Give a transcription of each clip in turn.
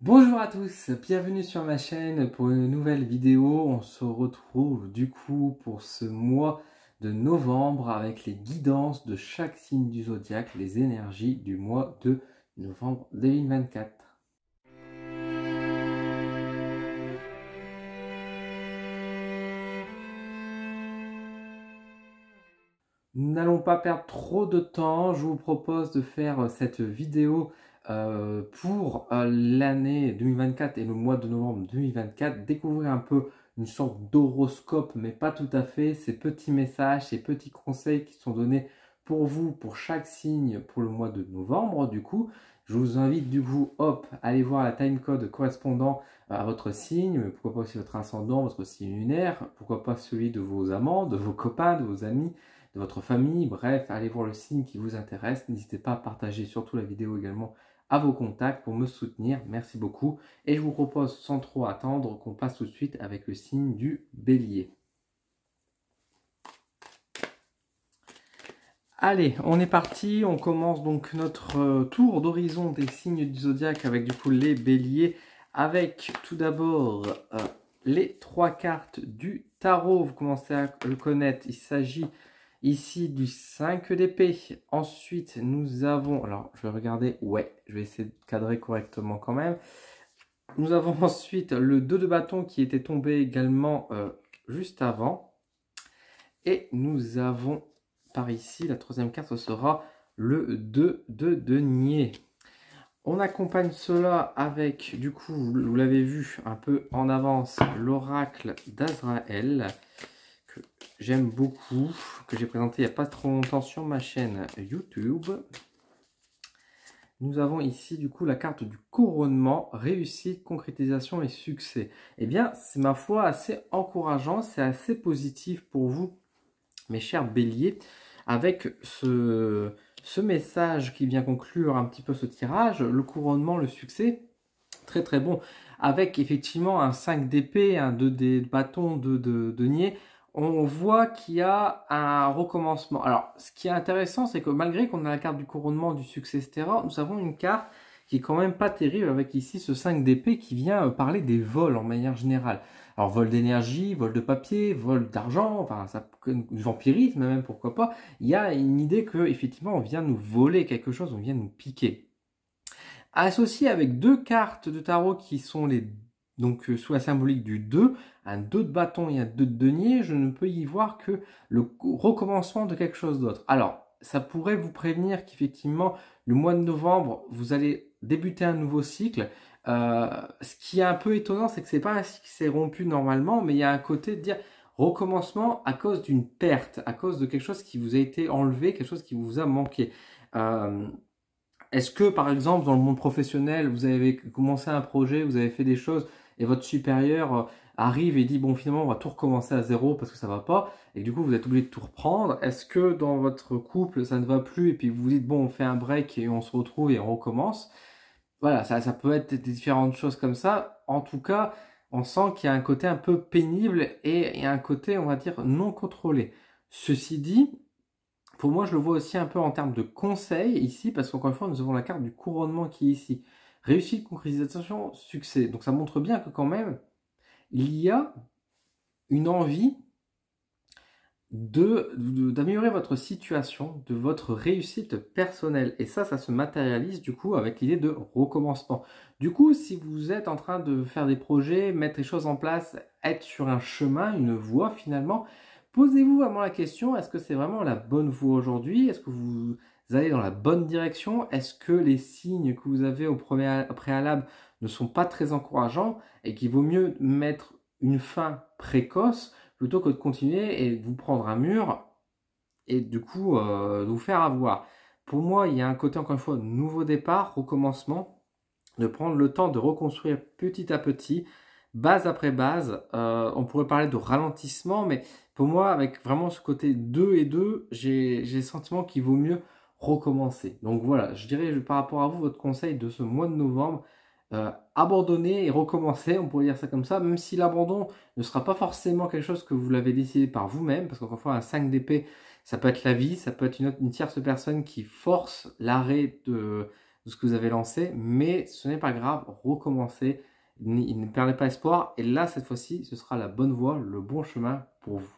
Bonjour à tous, bienvenue sur ma chaîne pour une nouvelle vidéo. On se retrouve du coup pour ce mois de novembre avec les guidances de chaque signe du zodiaque, les énergies du mois de novembre 2024. Nous n'allons pas perdre trop de temps, je vous propose de faire cette vidéo pour l'année 2024 et le mois de novembre 2024, découvrir un peu une sorte d'horoscope, mais pas tout à fait, ces petits messages, ces petits conseils qui sont donnés pour vous, pour chaque signe, pour le mois de novembre. Du coup, je vous invite du coup, hop, à aller voir la timecode correspondant à votre signe, mais pourquoi pas aussi votre ascendant, votre signe lunaire, pourquoi pas celui de vos amants, de vos copains, de vos amis, de votre famille, bref, allez voir le signe qui vous intéresse. N'hésitez pas à partager surtout la vidéo également à vos contacts pour me soutenir. Merci beaucoup. Et je vous propose sans trop attendre qu'on passe tout de suite avec le signe du Bélier. Allez, on est parti. On commence donc notre tour d'horizon des signes du zodiaque avec du coup les Béliers. Avec tout d'abord les trois cartes du tarot. Vous commencez à le connaître. Il s'agit ici du 5 d'épée. Ensuite, nous avons... Alors, je vais regarder. Ouais, je vais essayer de cadrer correctement quand même. Nous avons ensuite le 2 de bâton qui était tombé également juste avant. Et nous avons par ici, la troisième carte, ce sera le 2 de denier. On accompagne cela avec, du coup, vous l'avez vu un peu en avance, l'oracle d'Azraël, que j'aime beaucoup, que j'ai présenté il n'y a pas trop longtemps sur ma chaîne YouTube. Nous avons ici, du coup, la carte du couronnement, réussite, concrétisation et succès. Eh bien, c'est ma foi assez encourageant, c'est assez positif pour vous, mes chers béliers, avec ce message qui vient conclure un petit peu ce tirage, le couronnement, le succès, très très bon, avec effectivement un 5 d'épée, un 2 de bâton, 2 de denier, on voit qu'il y a un recommencement. Alors, ce qui est intéressant, c'est que malgré qu'on a la carte du couronnement, du succès, etc., nous avons une carte qui est quand même pas terrible, avec ici ce 5 d'épée qui vient parler des vols en manière générale. Alors, vol d'énergie, vol de papier, vol d'argent, enfin, ça, du vampirisme même, pourquoi pas. Il y a une idée que effectivement on vient nous voler quelque chose, on vient nous piquer. Associé avec deux cartes de tarot qui sont donc sous la symbolique du 2, un 2 de bâton et un 2 de denier, je ne peux y voir que le recommencement de quelque chose d'autre. Alors, ça pourrait vous prévenir qu'effectivement, le mois de novembre, vous allez débuter un nouveau cycle. Ce qui est un peu étonnant, c'est que c'est pas un cycle qui s'est rompu normalement, mais il y a un côté de dire recommencement à cause d'une perte, à cause de quelque chose qui vous a été enlevé, quelque chose qui vous a manqué. Est-ce que, par exemple, dans le monde professionnel, vous avez commencé un projet, vous avez fait des choses, et votre supérieur arrive et dit, bon, finalement, on va tout recommencer à zéro parce que ça va pas, et que du coup, vous êtes obligé de tout reprendre. Est-ce que dans votre couple, ça ne va plus, et puis vous vous dites, bon, on fait un break et on se retrouve et on recommence? Voilà, ça peut être des différentes choses comme ça. En tout cas, on sent qu'il y a un côté un peu pénible et il y a un côté, on va dire, non contrôlé. Ceci dit, pour moi, je le vois aussi un peu en termes de conseils ici, parce qu'encore une fois, nous avons la carte du couronnement qui est ici. Réussite, concrétisation, succès. Donc ça montre bien que quand même, il y a une envie d'améliorer votre situation, de votre réussite personnelle. Et ça se matérialise du coup avec l'idée de recommencement. Du coup, si vous êtes en train de faire des projets, mettre les choses en place, être sur un chemin, une voie finalement, posez-vous vraiment la question, est-ce que c'est vraiment la bonne voie aujourd'hui? Est-ce que vous allez dans la bonne direction? Est-ce que les signes que vous avez au préalable ne sont pas très encourageants et qu'il vaut mieux mettre une fin précoce plutôt que de continuer et de vous prendre un mur et du coup de vous faire avoir. Pour moi, il y a un côté, encore une fois, nouveau départ, recommencement, de prendre le temps de reconstruire petit à petit, base après base. On pourrait parler de ralentissement, mais pour moi, avec vraiment ce côté 2 et 2, j'ai le sentiment qu'il vaut mieux recommencer. Donc voilà, je dirais par rapport à vous, votre conseil de ce mois de novembre, abandonner et recommencer, on pourrait dire ça comme ça, même si l'abandon ne sera pas forcément quelque chose que vous l'avez décidé par vous-même, parce qu'encore une fois, un 5 d'épée, ça peut être la vie, ça peut être une tierce personne qui force l'arrêt de ce que vous avez lancé, mais ce n'est pas grave, recommencez, ne perdez pas espoir, et là, cette fois-ci, ce sera la bonne voie, le bon chemin pour vous.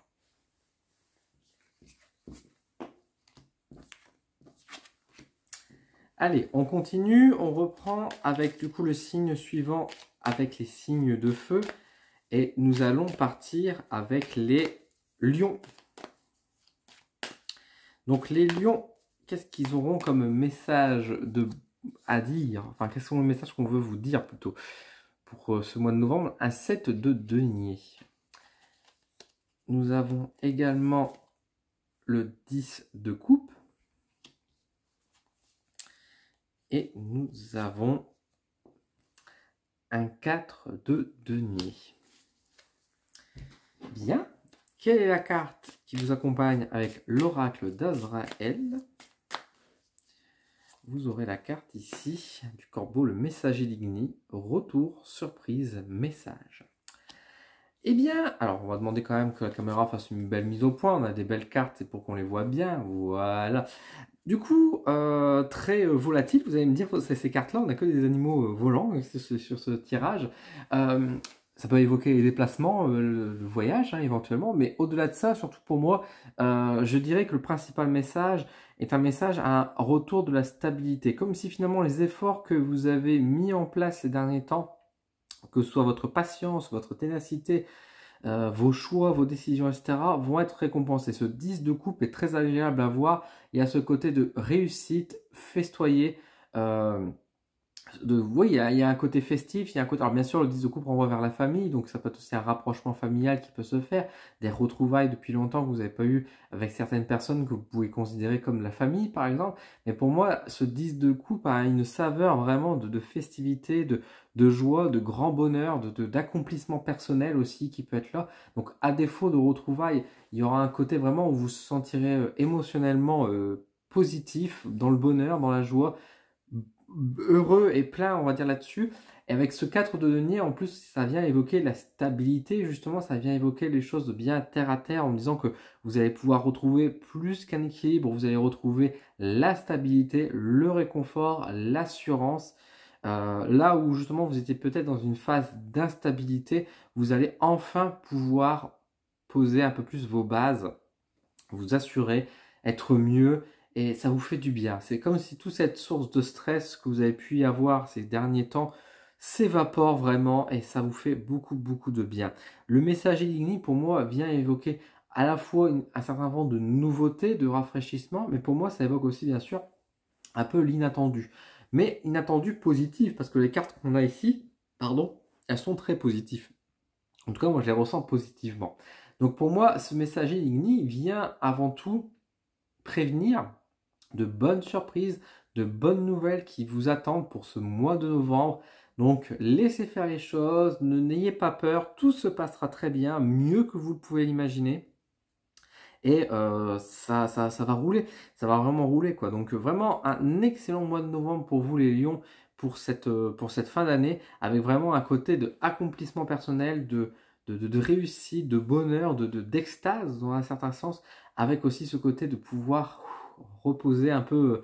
Allez, on continue, on reprend avec du coup le signe suivant, avec les signes de feu, et nous allons partir avec les lions. Donc les lions, qu'est-ce qu'ils auront comme message à dire? Enfin, quels sont les messages qu'on veut vous dire plutôt pour ce mois de novembre? Un 7 de denier. Nous avons également le 10 de coupe. Et nous avons un 4 de denier. Bien. Quelle est la carte qui vous accompagne avec l'oracle d'Azraël? Vous aurez la carte ici du corbeau, le messager d'Igni. Retour, surprise, message. Eh bien, alors on va demander quand même que la caméra fasse une belle mise au point. On a des belles cartes, c'est pour qu'on les voit bien. Voilà. Du coup, très volatile, vous allez me dire, ces cartes-là, on n'a que des animaux volants sur ce tirage. Ça peut évoquer les déplacements, le voyage hein, éventuellement, mais au-delà de ça, surtout pour moi, je dirais que le principal message est un message à un retour de la stabilité. Comme si finalement les efforts que vous avez mis en place ces derniers temps, que ce soit votre patience, votre ténacité, vos choix, vos décisions, etc. vont être récompensés. Ce 10 de coupe est très agréable à voir. Il y a ce côté de réussite, festoyer. Oui, il y a un côté festif, il y a un côté... Alors bien sûr, le 10 de coupe renvoie vers la famille, donc ça peut être aussi un rapprochement familial qui peut se faire, des retrouvailles depuis longtemps que vous n'avez pas eu avec certaines personnes que vous pouvez considérer comme la famille, par exemple. Mais pour moi, ce 10 de coupe a une saveur vraiment de festivité, de joie, de grand bonheur, d'accomplissement personnel aussi qui peut être là. Donc à défaut de retrouvailles, il y aura un côté vraiment où vous vous sentirez émotionnellement positif, dans le bonheur, dans la joie, heureux et plein, on va dire là-dessus. Et avec ce 4 de denier, en plus, ça vient évoquer la stabilité, justement, ça vient évoquer les choses bien terre à terre en disant que vous allez pouvoir retrouver plus qu'un équilibre, vous allez retrouver la stabilité, le réconfort, l'assurance. Là où justement vous étiez peut-être dans une phase d'instabilité, vous allez enfin pouvoir poser un peu plus vos bases, vous assurer, être mieux et ça vous fait du bien. C'est comme si toute cette source de stress que vous avez pu y avoir ces derniers temps s'évapore vraiment et ça vous fait beaucoup de bien. Le messager d'Igni pour moi vient évoquer à la fois un certain vent de nouveauté, de rafraîchissement, mais pour moi ça évoque aussi bien sûr un peu l'inattendu. Mais inattendu positif, parce que les cartes qu'on a ici, pardon, elles sont très positives. En tout cas, moi je les ressens positivement. Donc pour moi, ce messager Igni vient avant tout prévenir de bonnes surprises, de bonnes nouvelles qui vous attendent pour ce mois de novembre. Donc laissez faire les choses, n'ayez pas peur, tout se passera très bien, mieux que vous le pouvez l'imaginer. Et ça va rouler, ça va vraiment rouler quoi. Donc vraiment un excellent mois de novembre pour vous les lions pour cette fin d'année, avec vraiment un côté de accomplissement personnel, de réussite, de bonheur, d'extase dans un certain sens, avec aussi ce côté de pouvoir reposer un peu,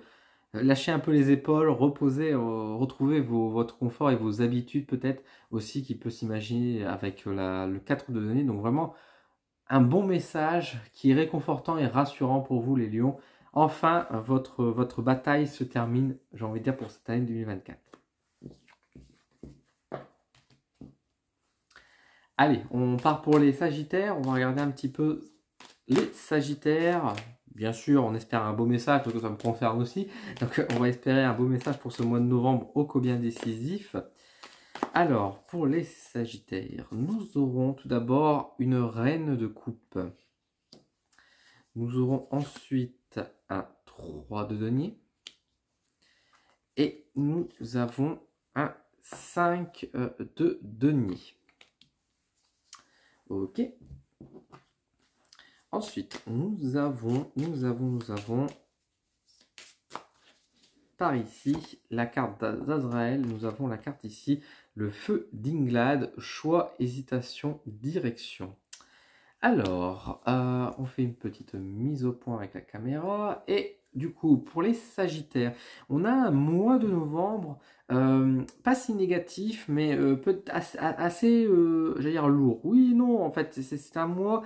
lâcher un peu les épaules, reposer, retrouver votre confort et vos habitudes peut-être aussi qui peut s'imaginer avec le 4 de denier. Donc vraiment un bon message qui est réconfortant et rassurant pour vous les lions. Enfin, votre bataille se termine, j'ai envie de dire, pour cette année 2024. Allez, on part pour les sagittaires. On va regarder un petit peu les sagittaires. Bien sûr, on espère un beau message, parce que ça me concerne aussi. Donc, on va espérer un beau message pour ce mois de novembre ô combien décisif. Alors, pour les sagittaires, nous aurons tout d'abord une reine de coupe. Nous aurons ensuite un 3 de denier. Et nous avons un 5 de denier. Ok. Ensuite, nous avons par ici la carte d'Azraël. Nous avons la carte ici, le feu d'Inglad, choix, hésitation, direction. Alors, on fait une petite mise au point avec la caméra et du coup, pour les Sagittaires, on a un mois de novembre, pas si négatif, mais assez, j'allais dire, lourd. Oui, non, en fait, c'est un mois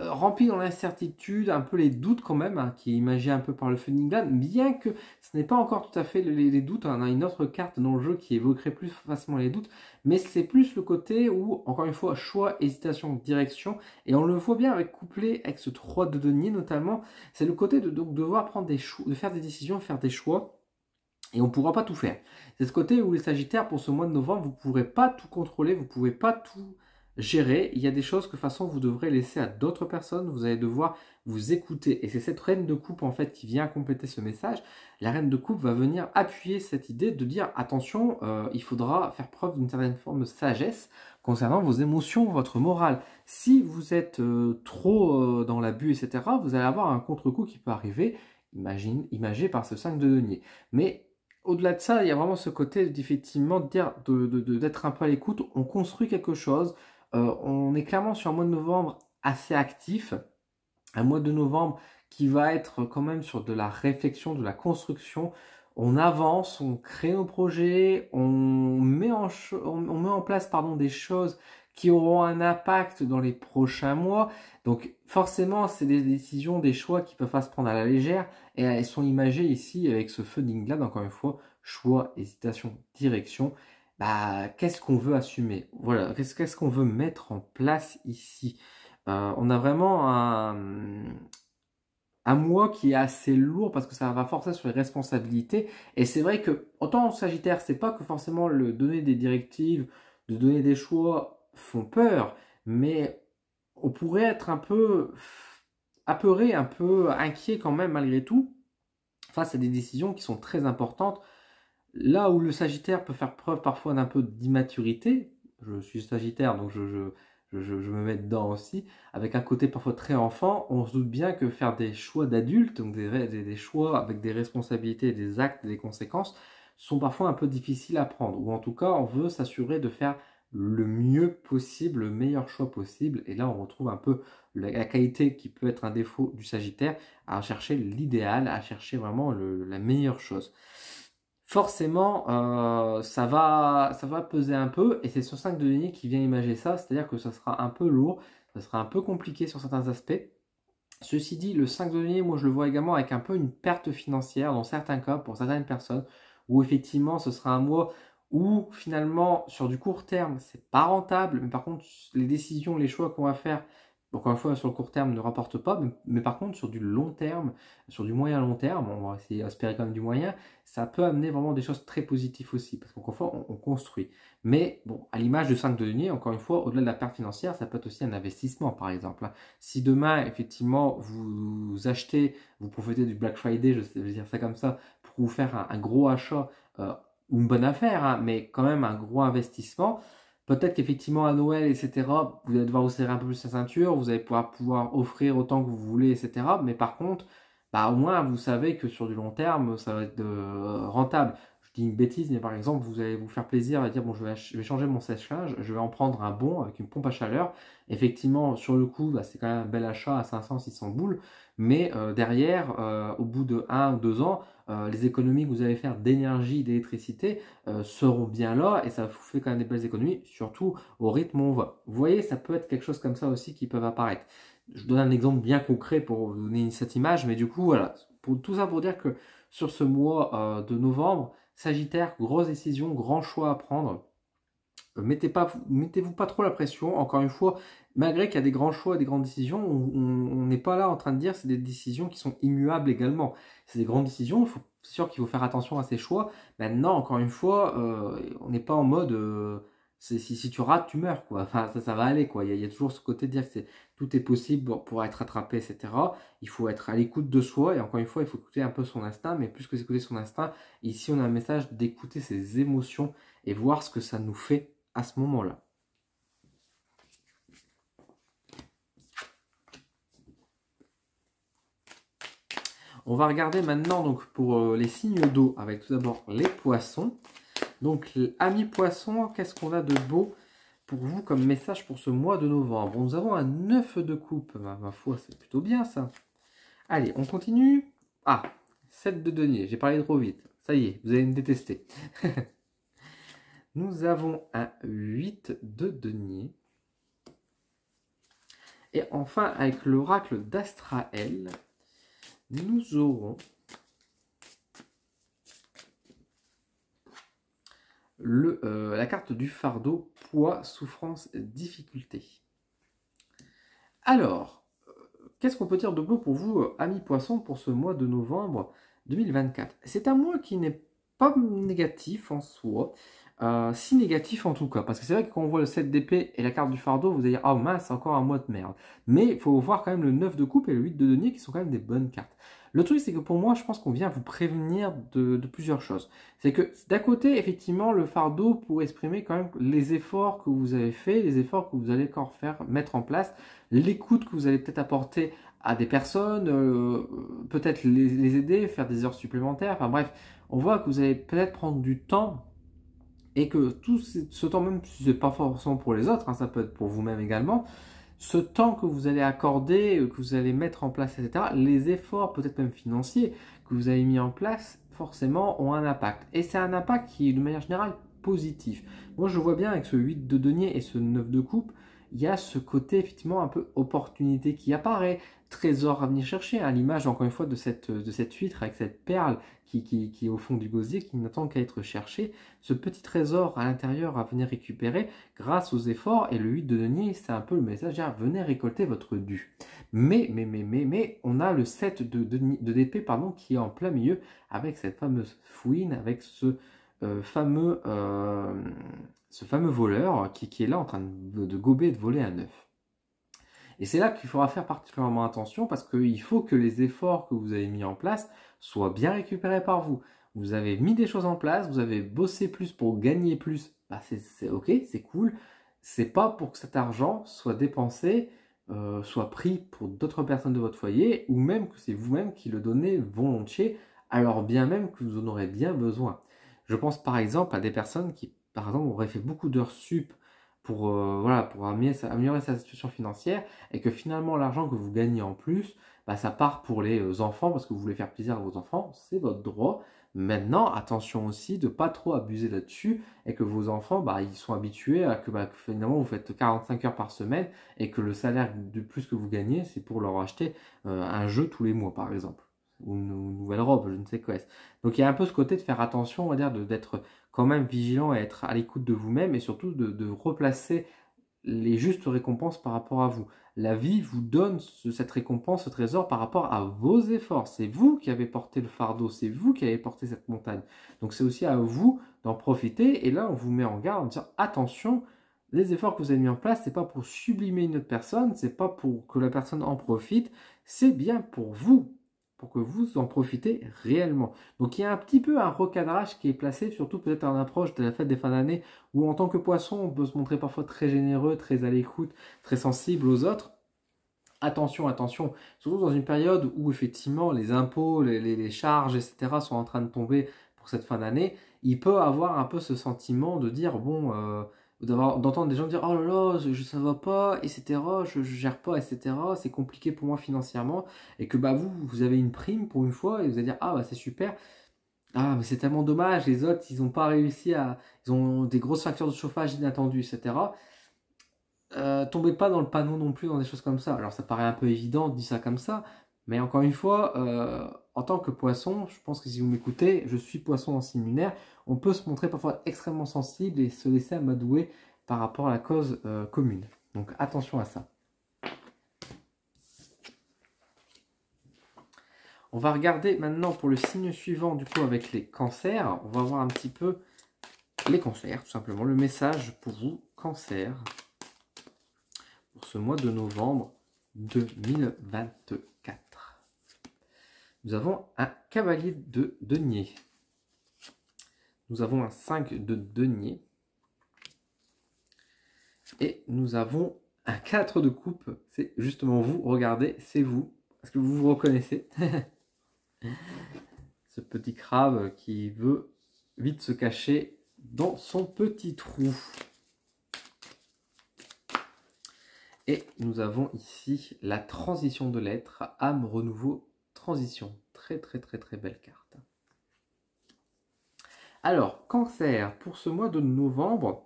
rempli dans l'incertitude, un peu les doutes quand même, hein, qui est imagé un peu par le Funingland, bien que ce n'est pas encore tout à fait les doutes. On a une autre carte dans le jeu qui évoquerait plus facilement les doutes, mais c'est plus le côté où, encore une fois, choix, hésitation, direction, et on le voit bien avec couplé avec ce 3 de denier notamment, c'est le côté de donc, devoir prendre des choix, de faire des décisions, faire des choix. Et on ne pourra pas tout faire. C'est ce côté où les Sagittaires, pour ce mois de novembre, vous ne pourrez pas tout contrôler, vous ne pouvez pas tout gérer. Il y a des choses que de toute façon vous devrez laisser à d'autres personnes. Vous allez devoir vous écouter. Et c'est cette reine de coupe en fait qui vient compléter ce message. La reine de coupe va venir appuyer cette idée de dire attention, il faudra faire preuve d'une certaine forme de sagesse concernant vos émotions, votre morale. Si vous êtes trop dans l'abus, etc., vous allez avoir un contre-coup qui peut arriver, imagé par ce 5 de denier. Mais au-delà de ça, il y a vraiment ce côté d'effectivement d'être un peu à l'écoute. On construit quelque chose. On est clairement sur un mois de novembre assez actif. Un mois de novembre qui va être quand même sur de la réflexion, de la construction. On avance, on crée nos projets, on met en place des choses qui auront un impact dans les prochains mois. Donc forcément, c'est des décisions, des choix qui ne peuvent pas se prendre à la légère. Et elles sont imagées ici avec ce feu d'Inglade, encore une fois, choix, hésitation, direction. Bah, qu'est-ce qu'on veut assumer? Voilà, qu'est-ce qu'on veut mettre en place ici? On a vraiment un mois qui est assez lourd parce que ça va forcer sur les responsabilités. Et c'est vrai que, autant en Sagittaire, c'est pas que forcément le donner des directives, de donner des choix font peur, mais on pourrait être un peu apeuré, un peu inquiet quand même malgré tout face à des décisions qui sont très importantes. Là où le Sagittaire peut faire preuve parfois d'un peu d'immaturité, je suis Sagittaire donc je me mets dedans aussi, avec un côté parfois très enfant, on se doute bien que faire des choix d'adultes, donc des choix avec des responsabilités, des actes, des conséquences, sont parfois un peu difficiles à prendre. Ou en tout cas, on veut s'assurer de faire le mieux possible, le meilleur choix possible. Et là, on retrouve un peu la qualité qui peut être un défaut du Sagittaire, à chercher l'idéal, à chercher vraiment la meilleure chose. Forcément, ça va peser un peu, et c'est ce 5 de denier qui vient imager ça, c'est-à-dire que ça sera un peu lourd, ça sera un peu compliqué sur certains aspects. Ceci dit, le 5 de denier, moi je le vois également avec un peu une perte financière dans certains cas, pour certaines personnes, où effectivement ce sera un mois où finalement sur du court terme, c'est pas rentable, mais par contre les décisions, les choix qu'on va faire, encore une fois sur le court terme ne rapportent pas, mais par contre sur du long terme, sur du moyen long terme, on va essayer d'espérer quand même du moyen, ça peut amener vraiment des choses très positives aussi, parce qu'encore une fois, on construit. Mais bon, à l'image de 5 de denier, encore une fois, au-delà de la perte financière, ça peut être aussi un investissement, par exemple. Si demain, effectivement, vous achetez, vous profitez du Black Friday, je vais dire ça comme ça, pour vous faire un gros achat, ou une bonne affaire, hein, mais quand même un gros investissement, peut-être qu'effectivement à Noël, etc., vous allez devoir vous serrer un peu plus la ceinture, vous allez pouvoir offrir autant que vous voulez, etc. Mais par contre, bah, au moins vous savez que sur du long terme, ça va être rentable. Je dis une bêtise, mais par exemple, vous allez vous faire plaisir à dire, bon, je vais changer mon sèche-linge, je vais en prendre un bon avec une pompe à chaleur. Effectivement, sur le coup, bah, c'est quand même un bel achat à 500-600 boules, mais derrière, au bout de 1 ou 2 ans, les économies que vous allez faire d'énergie, d'électricité seront bien là, et ça vous fait quand même des belles économies, surtout au rythme où on va. Vous voyez, ça peut être quelque chose comme ça aussi qui peut apparaître. Je donne un exemple bien concret pour vous donner cette image, mais du coup, voilà, tout ça pour dire que sur ce mois de novembre, Sagittaire, grosse décision, grand choix à prendre. Mettez-vous pas trop la pression. Encore une fois, malgré qu'il y a des grands choix, des grandes décisions, on n'est pas là en train de dire que c'est des décisions qui sont immuables également. C'est des grandes décisions, c'est sûr qu'il faut faire attention à ces choix. Maintenant, encore une fois, on n'est pas en mode si tu rates, tu meurs, quoi. Enfin, ça va aller, quoi. Il y a toujours ce côté de dire que tout est possible pour être rattrapé, etc. Il faut être à l'écoute de soi, et encore une fois, il faut écouter un peu son instinct, mais plus que écouter son instinct, ici on a un message d'écouter ses émotions et voir ce que ça nous fait à ce moment-là. On va regarder maintenant donc pour les signes d'eau avec tout d'abord les poissons. Donc amis poissons, qu'est-ce qu'on a de beau pour vous comme message pour ce mois de novembre? Nous avons un 9 de coupe, ma foi c'est plutôt bien ça. Allez, on continue. Ah, 7 de denier. J'ai parlé trop vite. Ça y est, vous allez me détester. Nous avons un 8 de denier. Et enfin, avec l'oracle d'Astraël, nous aurons la carte du fardeau, poids, souffrance, difficulté. Alors, qu'est-ce qu'on peut dire de beau pour vous, amis poissons, pour ce mois de novembre 2024? C'est un mois qui n'est pas négatif en soi, si négatif en tout cas, parce que c'est vrai que quand on voit le 7 d'épée et la carte du fardeau, vous allez dire « Ah mince, c'est encore un mois de merde ». Mais il faut voir quand même le 9 de coupe et le 8 de denier qui sont quand même des bonnes cartes. Le truc, c'est que pour moi, je pense qu'on vient vous prévenir de plusieurs choses. C'est que d'un côté, effectivement, le fardeau pour exprimer quand même les efforts que vous avez faits, les efforts que vous allez encore faire, mettre en place, l'écoute que vous allez peut-être apporter à des personnes, peut-être les aider, faire des heures supplémentaires, enfin bref, on voit que vous allez peut-être prendre du temps et que tout ce temps, même si ce n'est pas forcément pour les autres, hein, ça peut être pour vous-même également, ce temps que vous allez accorder, que vous allez mettre en place, etc., les efforts, peut-être même financiers, que vous avez mis en place, forcément, ont un impact. Et c'est un impact qui est de manière générale positif. Moi, je vois bien avec ce 8 de denier et ce 9 de coupe, il y a ce côté effectivement un peu opportunité qui apparaît, trésor à venir chercher, à l'image encore une fois de cette huître avec cette perle qui est au fond du gosier, qui n'attend qu'à être cherchée, ce petit trésor à l'intérieur à venir récupérer grâce aux efforts, et le 8 de denier, c'est un peu le message, venez récolter votre dû. Mais, on a le 7 d'épée, pardon, qui est en plein milieu, avec cette fameuse fouine, avec ce fameux voleur qui est là en train de gober et de voler un œuf. Et c'est là qu'il faudra faire particulièrement attention parce qu'il faut que les efforts que vous avez mis en place soient bien récupérés par vous. Vous avez mis des choses en place, vous avez bossé plus pour gagner plus, bah c'est ok, c'est cool. C'est pas pour que cet argent soit dépensé, soit pris pour d'autres personnes de votre foyer, ou même que c'est vous-même qui le donnez volontiers, alors bien même que vous en aurez bien besoin. Je pense par exemple à des personnes qui, par exemple, auraient fait beaucoup d'heures sup pour, voilà, pour améliorer sa situation financière, et que finalement l'argent que vous gagnez en plus, bah, ça part pour les enfants parce que vous voulez faire plaisir à vos enfants, c'est votre droit. Maintenant, attention aussi de ne pas trop abuser là-dessus, et que vos enfants, bah, ils sont habitués à que, que finalement vous faites 45 heures par semaine et que le salaire de plus que vous gagnez, c'est pour leur acheter un jeu tous les mois par exemple, ou une nouvelle robe, je ne sais quoi. Donc il y a un peu ce côté de faire attention, on va dire, d'être quand même vigilant et être à l'écoute de vous-même, et surtout de replacer les justes récompenses par rapport à vous. La vie vous donne cette récompense, ce trésor par rapport à vos efforts. C'est vous qui avez porté le fardeau, c'est vous qui avez porté cette montagne. Donc c'est aussi à vous d'en profiter, et là on vous met en garde en disant attention, les efforts que vous avez mis en place, c'est pas pour sublimer une autre personne, c'est pas pour que la personne en profite, c'est bien pour vous, pour que vous en profitez réellement. Donc il y a un petit peu un recadrage qui est placé, surtout peut-être en approche de la fête des fins d'année, où en tant que poisson, on peut se montrer parfois très généreux, très à l'écoute, très sensible aux autres. Attention, attention, surtout dans une période où effectivement les impôts, les charges, etc. sont en train de tomber pour cette fin d'année, il peut avoir un peu ce sentiment de dire, bon, d'entendre des gens dire, oh là là, ça va pas, etc., je gère pas, etc., c'est compliqué pour moi financièrement, et que bah vous avez une prime pour une fois, et vous allez dire, ah bah c'est super, ah mais c'est tellement dommage, les autres, ils n'ont pas réussi ils ont des grosses factures de chauffage inattendues, etc., tombez pas dans le panneau non plus, dans des choses comme ça. Alors ça paraît un peu évident, dit ça comme ça, mais encore une fois, en tant que poisson, je pense que si vous m'écoutez, je suis poisson dans signe lunaire, on peut se montrer parfois extrêmement sensible et se laisser amadouer par rapport à la cause commune. Donc attention à ça. On va regarder maintenant pour le signe suivant, du coup avec les cancers. On va voir un petit peu les cancers, tout simplement. Le message pour vous, cancer, pour ce mois de novembre 2024. Nous avons un cavalier de denier. Nous avons un 5 de denier. Et nous avons un 4 de coupe. C'est justement vous, regardez, c'est vous. Est-ce que vous vous reconnaissez? Ce petit crabe qui veut vite se cacher dans son petit trou. Et nous avons ici la transition de l'être, âme, renouveau, transition. très très très très belle carte. Alors, Cancer, pour ce mois de novembre,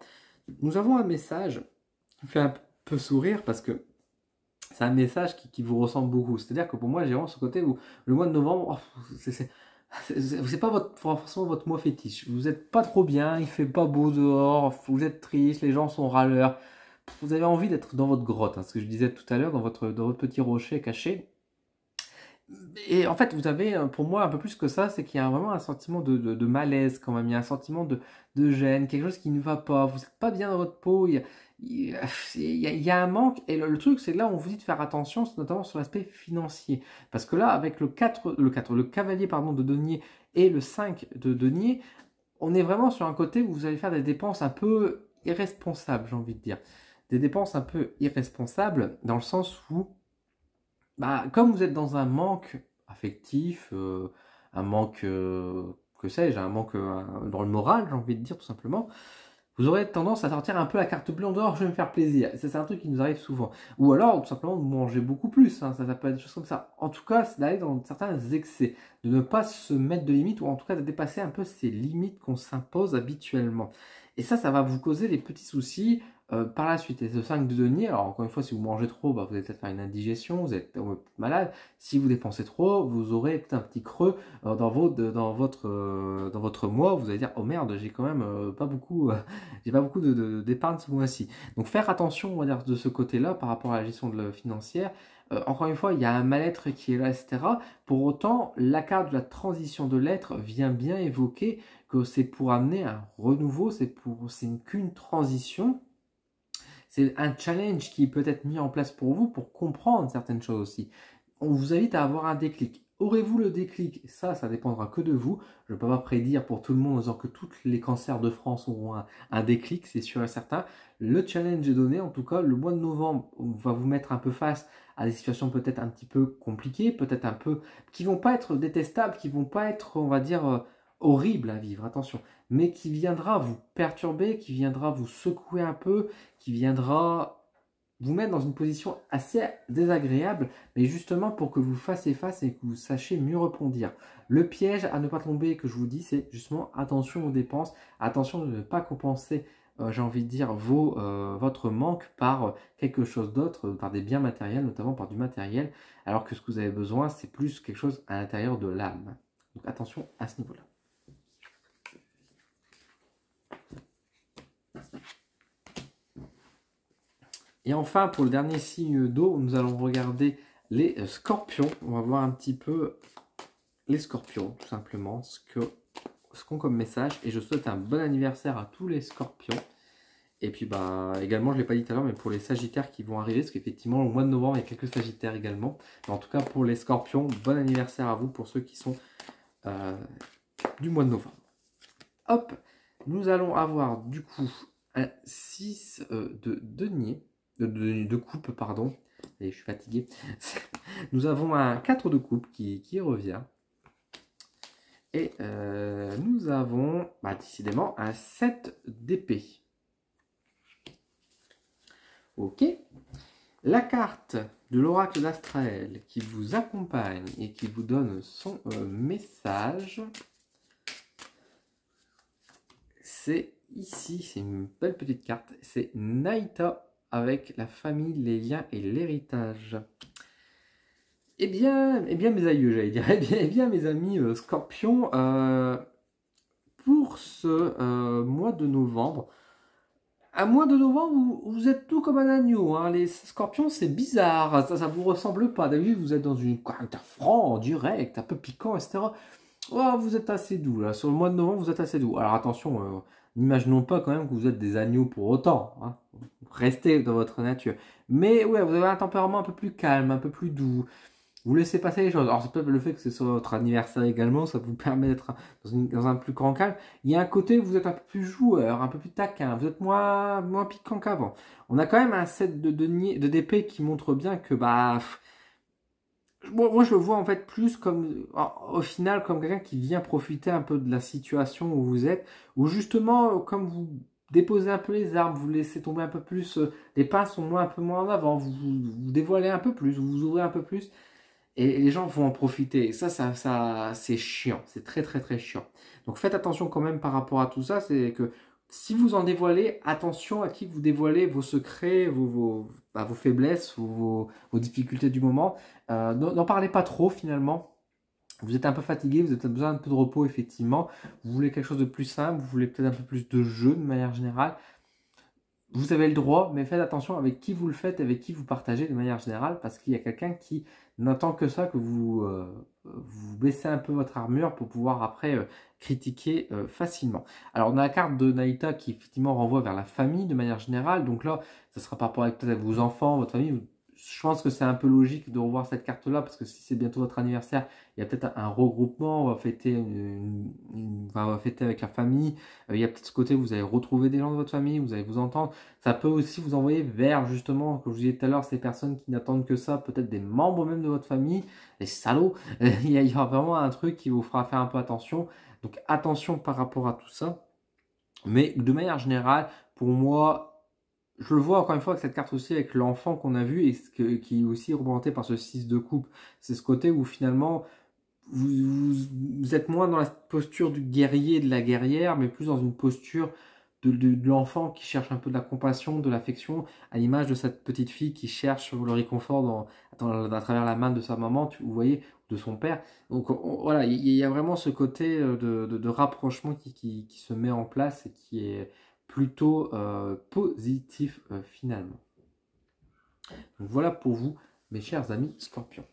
nous avons un message qui me fait un peu sourire parce que c'est un message qui vous ressemble beaucoup. C'est-à-dire que pour moi, j'ai vraiment ce côté où le mois de novembre, oh, c'est pas forcément votre mois fétiche. Vous n'êtes pas trop bien, il fait pas beau dehors, vous êtes triste, les gens sont râleurs. Vous avez envie d'être dans votre grotte, hein, ce que je disais tout à l'heure, dans votre petit rocher caché. Et en fait, vous avez, pour moi, un peu plus que ça, c'est qu'il y a vraiment un sentiment de malaise quand même. Il y a un sentiment de gêne, quelque chose qui ne va pas. Vous n'êtes pas bien dans votre peau. Il y a un manque. Et le truc, c'est là où on vous dit de faire attention, notamment sur l'aspect financier. Parce que là, avec le cavalier pardon, de denier et le 5 de denier, on est vraiment sur un côté où vous allez faire des dépenses un peu irresponsables, j'ai envie de dire. Des dépenses un peu irresponsables dans le sens où bah, comme vous êtes dans un manque affectif, un manque, que sais-je, un manque dans le moral, j'ai envie de dire tout simplement, vous aurez tendance à sortir un peu la carte bleue en dehors, je vais me faire plaisir. C'est un truc qui nous arrive souvent. Ou alors, tout simplement, manger beaucoup plus, hein, ça peut être des choses comme ça. En tout cas, c'est d'aller dans certains excès, de ne pas se mettre de limites, ou en tout cas de dépasser un peu ces limites qu'on s'impose habituellement. Et ça va vous causer des petits soucis par la suite. Et ce 5 de denier, alors encore une fois, si vous mangez trop, bah, vous allez peut-être faire une indigestion, vous êtes malade. Si vous dépensez trop, vous aurez peut-être un petit creux dans votre mois. Vous allez dire, oh merde, j'ai quand même pas beaucoup, j'ai pas beaucoup d'épargne ce mois-ci. Donc faire attention, on va dire, de ce côté-là par rapport à la gestion financière. Encore une fois, il y a un mal-être qui est là, etc. Pour autant, la carte de la transition de l'être vient bien évoquer que c'est pour amener un renouveau, c'est qu'une transition. C'est un challenge qui peut être mis en place pour vous pour comprendre certaines choses aussi. On vous invite à avoir un déclic. Aurez-vous le déclic? Ça dépendra que de vous. Je ne peux pas prédire pour tout le monde en disant que tous les cancers de France auront un déclic, c'est sûr et certain. Le challenge est donné. En tout cas, le mois de novembre va vous mettre un peu face à des situations peut-être un petit peu compliquées, peut-être un peu qui vont pas être détestables, qui vont pas être, on va dire, horribles à vivre. Attention, mais qui viendra vous perturber, qui viendra vous secouer un peu, qui viendra vous mettre dans une position assez désagréable, mais justement pour que vous fassiez face et que vous sachiez mieux rebondir. Le piège à ne pas tomber, que je vous dis, c'est justement attention aux dépenses, attention de ne pas compenser, j'ai envie de dire, votre manque par quelque chose d'autre, par des biens matériels, notamment par du matériel, alors que ce que vous avez besoin, c'est plus quelque chose à l'intérieur de l'âme. Donc attention à ce niveau-là. Et enfin, pour le dernier signe d'eau, nous allons regarder les scorpions. On va voir un petit peu les scorpions, tout simplement, ce qu'ont comme message. Et je souhaite un bon anniversaire à tous les scorpions. Et puis, bah, également, je ne l'ai pas dit tout à l'heure, mais pour les sagittaires qui vont arriver, parce qu'effectivement, au mois de novembre, il y a quelques sagittaires également. Mais en tout cas, pour les scorpions, bon anniversaire à vous, pour ceux qui sont du mois de novembre. Hop, nous allons avoir, du coup, un 6 de denier. De coupe, pardon. Et je suis fatigué. Nous avons un 4 de coupe qui revient. Et nous avons, bah, décidément, un 7 d'épée. Ok. La carte de l'oracle d'Astraël qui vous accompagne et qui vous donne son message, c'est ici, c'est une belle petite carte. C'est Naïta avec la famille, les liens et l'héritage. Eh bien, mes aïeux, j'allais dire. Eh bien, mes amis scorpions, pour ce mois de novembre, un mois de novembre, vous êtes tout comme un agneau. Hein. Les scorpions, c'est bizarre. Ça vous ressemble pas. D'habitude, vous êtes dans une caractère franc, direct, un peu piquant, etc. Oh, vous êtes assez doux, là. Sur le mois de novembre, vous êtes assez doux. Alors, attention, n'imaginons pas quand même que vous êtes des agneaux pour autant. Hein. Restez dans votre nature. Mais, ouais, vous avez un tempérament un peu plus calme, un peu plus doux. Vous laissez passer les choses. Alors, c'est peut-être le fait que c'est sur votre anniversaire également, ça vous permet d'être dans un plus grand calme. Il y a un côté où vous êtes un peu plus joueur, un peu plus taquin, vous êtes moins piquant qu'avant. On a quand même un set de d'épée qui montre bien que, bah, moi je le vois en fait plus comme, au final, comme quelqu'un qui vient profiter un peu de la situation où vous êtes, ou justement, comme vous déposez un peu les armes, vous laissez tomber un peu plus, les pinces sont un peu moins en avant, vous dévoilez un peu plus, vous ouvrez un peu plus. et les gens vont en profiter. Et ça c'est chiant, c'est très très très chiant. Donc faites attention quand même par rapport à tout ça, c'est que si vous en dévoilez, attention à qui vous dévoilez vos secrets, vos faiblesses, vos difficultés du moment. N'en parlez pas trop finalement. Vous êtes un peu fatigué, vous avez besoin d'un peu de repos effectivement. Vous voulez quelque chose de plus simple, vous voulez peut-être un peu plus de jeu de manière générale. Vous avez le droit, mais faites attention avec qui vous le faites, avec qui vous partagez de manière générale, parce qu'il y a quelqu'un qui n'attend que ça, que vous baissez un peu votre armure pour pouvoir après critiquer facilement. Alors on a la carte de Naïta qui effectivement renvoie vers la famille de manière générale, donc là, ça sera par rapport avec peut-être vos enfants, votre famille. Je pense que c'est un peu logique de revoir cette carte-là, parce que si c'est bientôt votre anniversaire, il y a peut-être un regroupement, on va fêter, on va fêter avec la famille, il y a peut-être ce côté où vous allez retrouver des gens de votre famille, vous allez vous entendre. Ça peut aussi vous envoyer vers, justement, comme je vous disais tout à l'heure, ces personnes qui n'attendent que ça, peut-être des membres même de votre famille, les salauds. Il y aura vraiment un truc qui vous fera faire un peu attention. Donc attention par rapport à tout ça. Mais de manière générale, pour moi, je le vois encore une fois avec cette carte aussi, avec l'enfant qu'on a vu et qui est aussi représenté par ce 6 de coupe. C'est ce côté où finalement, vous êtes moins dans la posture du guerrier et de la guerrière, mais plus dans une posture de l'enfant qui cherche un peu de la compassion, de l'affection, à l'image de cette petite fille qui cherche le réconfort à travers la main de sa maman, vous voyez, de son père. Donc voilà, il y a vraiment ce côté de rapprochement qui se met en place et qui est plutôt positif finalement. Donc voilà pour vous, mes chers amis scorpions.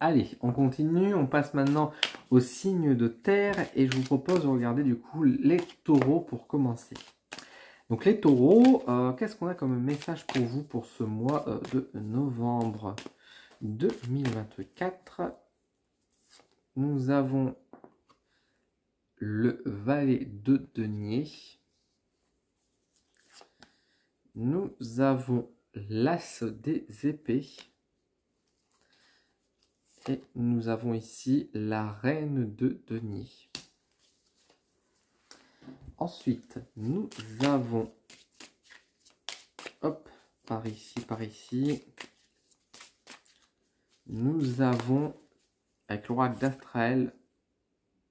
Allez, on continue, on passe maintenant au signe de terre et je vous propose de regarder du coup les taureaux pour commencer. Donc les taureaux, qu'est-ce qu'on a comme message pour vous pour ce mois de novembre 2024? Nous avons le valet de denier. Nous avons l'as des épées. Et nous avons ici la reine de denier. Ensuite, nous avons, hop, par ici, nous avons, avec l'oracle d'Astraël,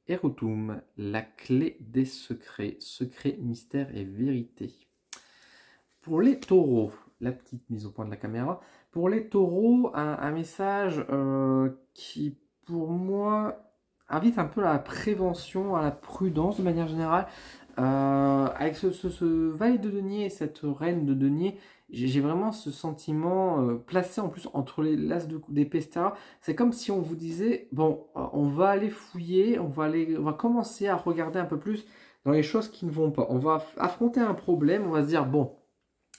Erotum, la clé des secrets, secrets, mystères et vérité. Pour les taureaux, la petite mise au point de la caméra, pour les taureaux, un message qui, pour moi, invite un peu à la prévention, à la prudence de manière générale. Avec ce valet de denier et cette reine de denier, j'ai vraiment ce sentiment placé en plus entre les l'as d'épée, etc. C'est comme si on vous disait, bon, on va aller fouiller, on va commencer à regarder un peu plus dans les choses qui ne vont pas. On va affronter un problème, on va se dire, bon,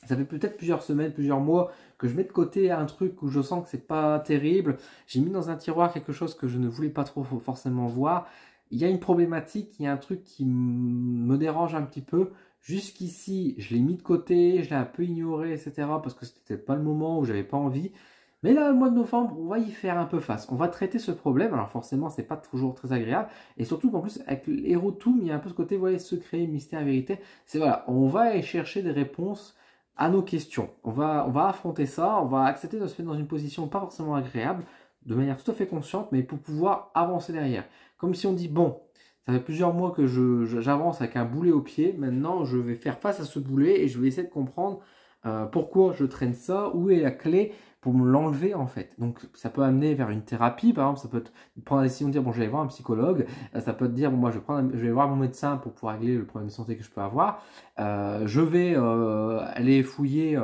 ça fait peut-être plusieurs semaines, plusieurs mois que je mets de côté un truc où je sens que c'est pas terrible. J'ai mis dans un tiroir quelque chose que je ne voulais pas trop forcément voir. Il y a une problématique, il y a un truc qui me dérange un petit peu. Jusqu'ici, je l'ai mis de côté, je l'ai un peu ignoré, etc. parce que c'était pas le moment où j'avais pas envie. Mais là, le mois de novembre, on va y faire un peu face. On va traiter ce problème. Alors forcément, c'est pas toujours très agréable. Et surtout qu'en plus, avec l'Erotum, il y a un peu ce côté, vous voyez, secret, mystère, vérité. C'est voilà, on va aller chercher des réponses à nos questions. On va affronter ça, on va accepter de se mettre dans une position pas forcément agréable, de manière tout à fait consciente, mais pour pouvoir avancer derrière. Comme si on dit, bon, ça fait plusieurs mois que j'avance avec un boulet au pied, maintenant je vais faire face à ce boulet et je vais essayer de comprendre pourquoi je traîne ça, où est la clé pour me l'enlever en fait. Donc ça peut amener vers une thérapie, par exemple, ça peut prendre la décision de dire, bon, je vais aller voir un psychologue, ça peut te dire, bon, moi je vais voir mon médecin pour pouvoir régler le problème de santé que je peux avoir, je vais aller fouiller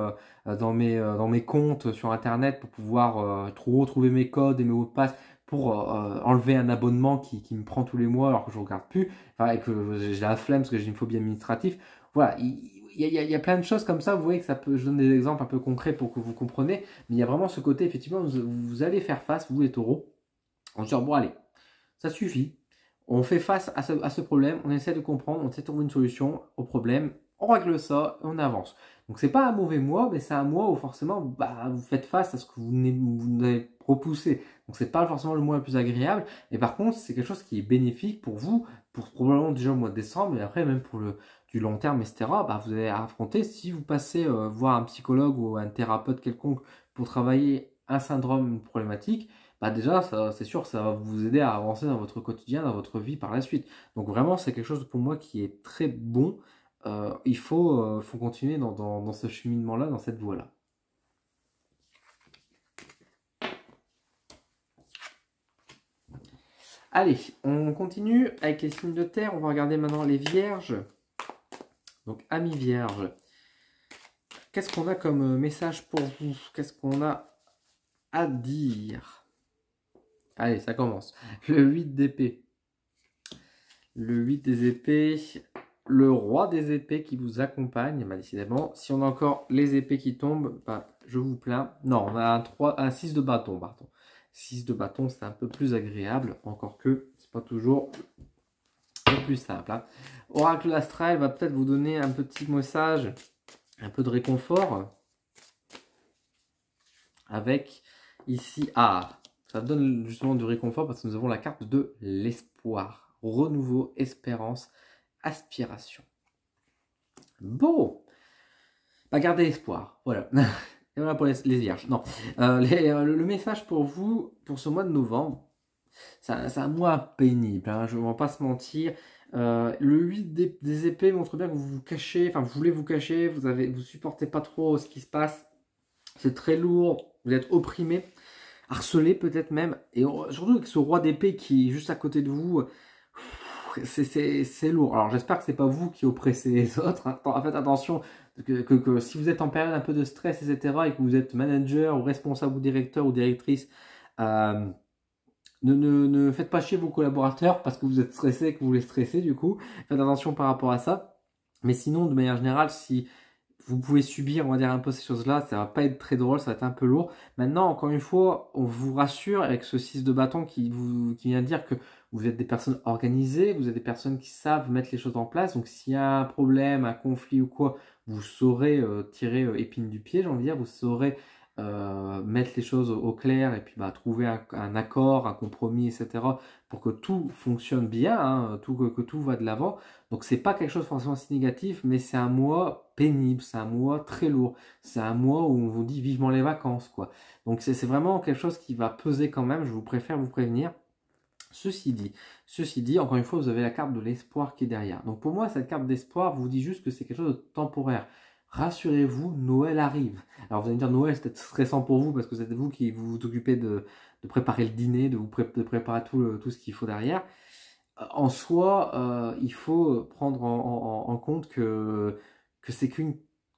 dans mes comptes sur internet pour pouvoir retrouver mes codes et mes mots de passe pour enlever un abonnement qui me prend tous les mois alors que je ne regarde plus, enfin, et que j'ai la flemme parce que j'ai une phobie administrative. Voilà, il y a plein de choses comme ça, vous voyez que ça peut, je donne des exemples un peu concrets pour que vous compreniez, mais il y a vraiment ce côté, effectivement, vous allez faire face, vous les taureaux, en se disant, bon allez, ça suffit, on fait face à ce problème, on essaie de comprendre, on essaie de trouver une solution au problème, on règle ça et on avance. Donc c'est pas un mauvais mois, mais c'est un mois où forcément vous faites face à ce que vous avez repoussé. Donc c'est pas forcément le mois le plus agréable, mais par contre c'est quelque chose qui est bénéfique pour vous, pour probablement déjà le mois de décembre, et après même pour du long terme, etc. Vous allez affronter, si vous passez voir un psychologue ou un thérapeute quelconque pour travailler un syndrome, une problématique, bah déjà, c'est sûr, ça va vous aider à avancer dans votre quotidien, dans votre vie par la suite. Donc vraiment, c'est quelque chose pour moi qui est très bon. Il faut continuer dans ce cheminement-là, dans cette voie-là. Allez, on continue avec les signes de terre. On va regarder maintenant les vierges. Donc, amis vierges, qu'est-ce qu'on a comme message pour vous? Qu'est-ce qu'on a à dire? Allez, ça commence. Le 8 d'épée. Le 8 des épées. Le roi des épées qui vous accompagne. Bah, décidément, si on a encore les épées qui tombent, bah, je vous plains. Non, on a un 6 de bâton, pardon. 6 de bâton, c'est un peu plus agréable. Encore que, c'est pas toujours le plus simple. Hein. Oracle astral va peut-être vous donner un petit message, un peu de réconfort. Avec ici, ça donne justement du réconfort parce que nous avons la carte de l'espoir. Renouveau, espérance, aspiration. Bon, bah gardez espoir, voilà. Et voilà pour les vierges. Non, le message pour vous, pour ce mois de novembre, c'est un mois pénible, hein, je ne vais pas se mentir. Le 8 des épées montre bien que vous vous cachez, enfin vous voulez vous cacher, vous supportez pas trop ce qui se passe. C'est très lourd, vous êtes opprimé, harcelé peut-être même. Et surtout avec ce roi d'épée qui est juste à côté de vous, c'est lourd. Alors j'espère que c'est pas vous qui oppressez les autres. Hein. Faites attention que si vous êtes en période un peu de stress, etc., et que vous êtes manager ou responsable ou directeur ou directrice, ne faites pas chier vos collaborateurs parce que vous êtes stressé et que vous les stressez du coup. Faites attention par rapport à ça. Mais sinon, de manière générale, si vous pouvez subir, on va dire, un peu ces choses-là, ça va pas être très drôle, ça va être un peu lourd. Maintenant, encore une fois, on vous rassure avec ce 6 de bâton qui vient dire que vous êtes des personnes organisées, vous êtes des personnes qui savent mettre les choses en place. Donc, s'il y a un problème, un conflit ou quoi, vous saurez tirer épine du pied, j'ai envie de dire, vous saurez mettre les choses au clair et puis bah, trouver un accord, un compromis, etc. pour que tout fonctionne bien, hein, que tout va de l'avant. Donc c'est pas quelque chose forcément si négatif, mais c'est un mois pénible, c'est un mois très lourd, c'est un mois où on vous dit vivement les vacances, quoi. Donc c'est vraiment quelque chose qui va peser quand même, je vous préfère vous prévenir. Ceci dit, encore une fois, vous avez la carte de l'espoir qui est derrière. Donc pour moi, cette carte d'espoir vous dit juste que c'est quelque chose de temporaire. Rassurez-vous, Noël arrive. Alors vous allez me dire, Noël, c'est peut-être stressant pour vous parce que c'est vous qui vous occupez de préparer le dîner, de préparer tout ce qu'il faut derrière. En soi, il faut prendre en compte que c'est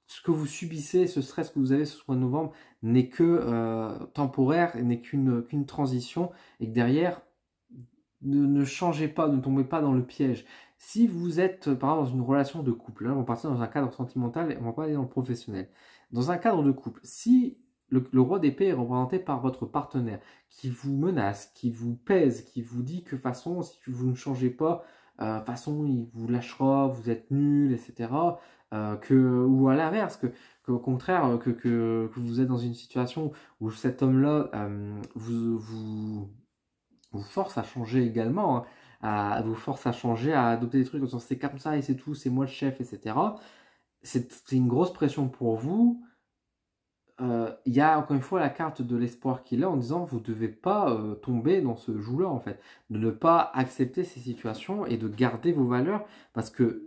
ce que vous subissez, ce stress que vous avez ce mois de novembre, n'est que temporaire et n'est qu'une transition et que derrière, ne changez pas, ne tombez pas dans le piège. Si vous êtes, par exemple, dans une relation de couple, là, on va partir dans un cadre sentimental et on va pas aller dans le professionnel. Dans un cadre de couple, si le roi d'épée est représenté par votre partenaire, qui vous menace, qui vous pèse, qui vous dit que de toute façon, si vous ne changez pas, de toute façon, il vous lâchera, vous êtes nul, etc. Ou à l'inverse, au contraire, que vous êtes dans une situation où cet homme-là vous force à changer également, hein, vous force à changer, à adopter des trucs en disant c'est comme ça et c'est tout, c'est moi le chef, etc. C'est une grosse pression pour vous. Il y a encore une fois la carte de l'espoir qu'il a en disant vous ne devez pas tomber dans ce joug-là en fait, de ne pas accepter ces situations et de garder vos valeurs parce que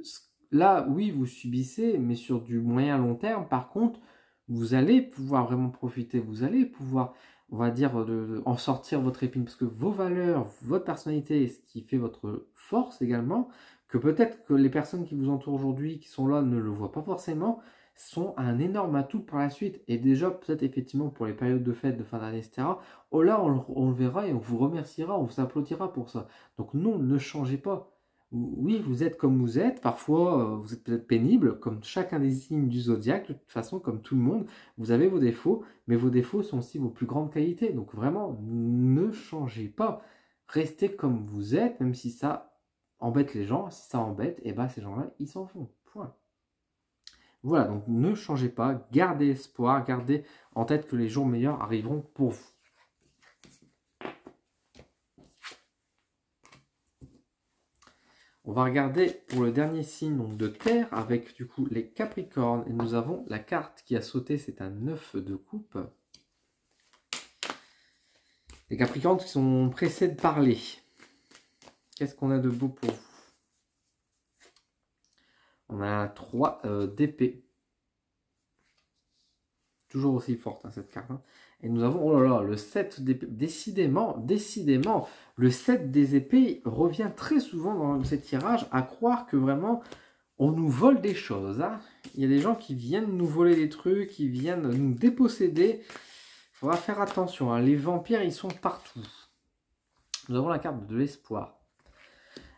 là oui vous subissez mais sur du moyen long terme par contre vous allez pouvoir vraiment profiter, vous allez pouvoir on va dire en sortir votre épine parce que vos valeurs, votre personnalité, ce qui fait votre force également, que peut-être que les personnes qui vous entourent aujourd'hui qui sont là ne le voient pas forcément sont un énorme atout par la suite. Et déjà, peut-être effectivement pour les périodes de fête, de fin d'année, etc. Oh là, on le verra et on vous remerciera, on vous applaudira pour ça. Donc non, ne changez pas. Oui, vous êtes comme vous êtes. Parfois, vous êtes peut-être pénible, comme chacun des signes du zodiaque. De toute façon, comme tout le monde, vous avez vos défauts, mais vos défauts sont aussi vos plus grandes qualités. Donc vraiment, ne changez pas. Restez comme vous êtes, même si ça embête les gens. Si ça embête, et ben ces gens-là, ils s'en font. Point. Voilà, donc ne changez pas, gardez espoir, gardez en tête que les jours meilleurs arriveront pour vous. On va regarder pour le dernier signe donc, de terre avec du coup les Capricornes. Et nous avons la carte qui a sauté, c'est un 9 de coupe. Les Capricornes qui sont pressés de parler. Qu'est-ce qu'on a de beau pour vous? On a 3 d'épée. Toujours aussi forte hein, cette carte. Hein. Et nous avons, oh là là, le 7 d'épée. Décidément, le 7 des épées revient très souvent dans ces tirages, à croire que vraiment, on nous vole des choses. Hein. Il y a des gens qui viennent nous voler des trucs, qui viennent nous déposséder. Il faudra faire attention. Hein. Les vampires, ils sont partout. Nous avons la carte de l'espoir.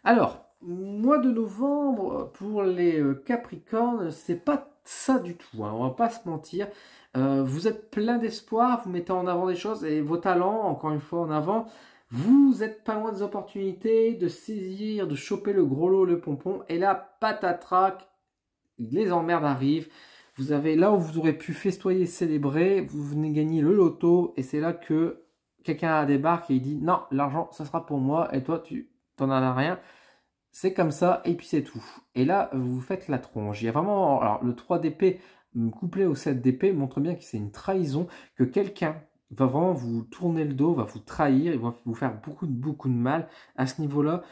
Alors, mois de novembre, pour les Capricornes, c'est pas ça du tout. Hein. On va pas se mentir. Vous êtes plein d'espoir, vous mettez en avant des choses et vos talents, encore une fois en avant, vous êtes pas loin des opportunités de saisir, de choper le gros lot, le pompon, et là, patatrac, les emmerdes arrivent. Vous avez là où vous aurez pu festoyer, célébrer, vous venez gagner le loto, et c'est là que quelqu'un débarque et il dit non, l'argent, ça sera pour moi, et toi, tu t'en as rien. C'est comme ça, et puis c'est tout. Et là, vous faites la tronche. Il y a vraiment, alors le 3 d'épée couplé au 7 d'épée montre bien que c'est une trahison, que quelqu'un va vraiment vous tourner le dos, va vous trahir, il va vous faire beaucoup de mal à ce niveau-là,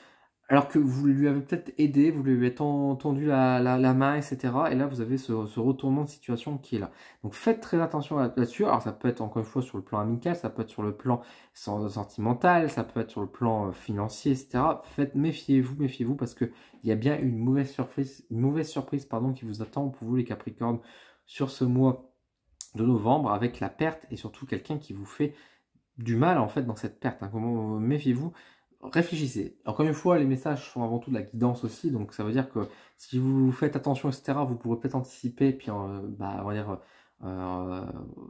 alors que vous lui avez peut-être aidé, vous lui avez tendu la main, etc. Et là, vous avez ce retournement de situation qui est là. Donc faites très attention là-dessus. Alors ça peut être encore une fois sur le plan amical, ça peut être sur le plan sentimental, ça peut être sur le plan financier, etc. Méfiez-vous, parce qu'il y a bien une mauvaise surprise pardon, qui vous attend pour vous les Capricornes sur ce mois de novembre, avec la perte et surtout quelqu'un qui vous fait du mal en fait dans cette perte. Hein. Méfiez-vous, réfléchissez. Encore une fois, les messages sont avant tout de la guidance aussi, donc ça veut dire que si vous faites attention, etc., vous pourrez peut-être anticiper, puis on va dire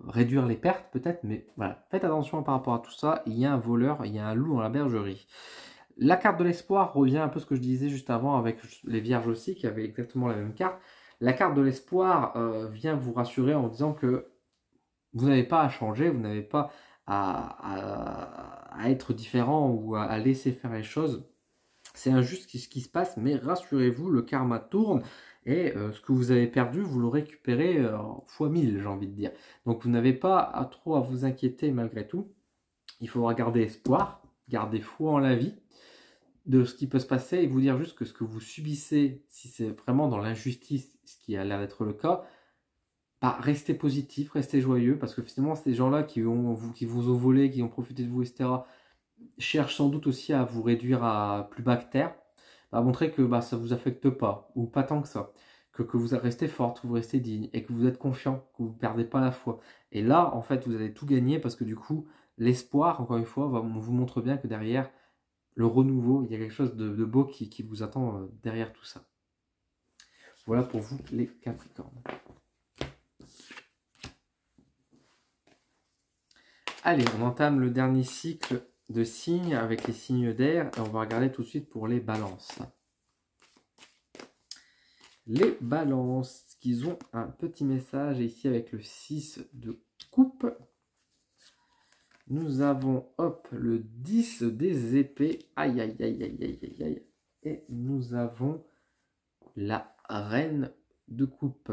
réduire les pertes peut-être, mais voilà, faites attention par rapport à tout ça. Il y a un voleur, il y a un loup dans la bergerie. La carte de l'espoir revient un peu à ce que je disais juste avant avec les vierges aussi, qui avaient exactement la même carte. La carte de l'espoir vient vous rassurer en disant que vous n'avez pas à changer, vous n'avez pas à être différent ou à laisser faire les choses. C'est injuste ce qui se passe, mais rassurez-vous, le karma tourne et ce que vous avez perdu, vous le récupérez fois 1000, j'ai envie de dire. Donc vous n'avez pas trop à vous inquiéter malgré tout. Il faudra garder espoir, garder foi en la vie de ce qui peut se passer et vous dire juste que ce que vous subissez, si c'est vraiment dans l'injustice, ce qui a l'air d'être le cas, bah, restez positif, restez joyeux, parce que finalement ces gens-là qui vous ont volé, qui ont profité de vous, etc., cherchent sans doute aussi à vous réduire à plus bas que terre, à montrer que bah, ça ne vous affecte pas, ou pas tant que ça, que vous restez forte, que vous restez digne, et que vous êtes confiant, que vous ne perdez pas la foi. Et là, en fait, vous allez tout gagner, parce que du coup, l'espoir, encore une fois, vous montre bien que derrière le renouveau, il y a quelque chose de beau qui vous attend derrière tout ça. Voilà pour vous les Capricornes. Allez, on entame le dernier cycle de signes avec les signes d'air et on va regarder tout de suite pour les balances. Les balances, qui ont un petit message ici avec le 6 de coupe. Nous avons, hop, le 10 des épées. Aïe, aïe, aïe, aïe, aïe, aïe, aïe. Et nous avons la reine de coupe.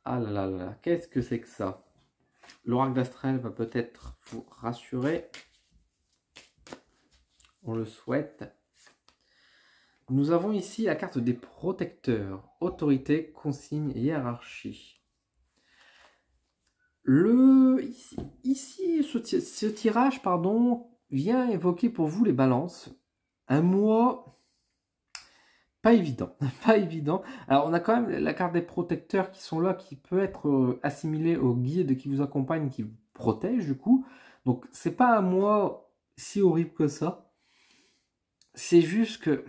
Ah là là là, qu'est-ce que c'est que ça? L'oracle d'Astral va peut-être vous rassurer. On le souhaite. Nous avons ici la carte des protecteurs. Autorité, consigne, hiérarchie. Ici ce tirage vient évoquer pour vous les balances. Un mois pas évident, pas évident. Alors on a quand même la carte des protecteurs qui sont là, qui peut être assimilée au guide qui vous accompagne, qui vous protège du coup. Donc c'est pas un mois si horrible que ça. C'est juste que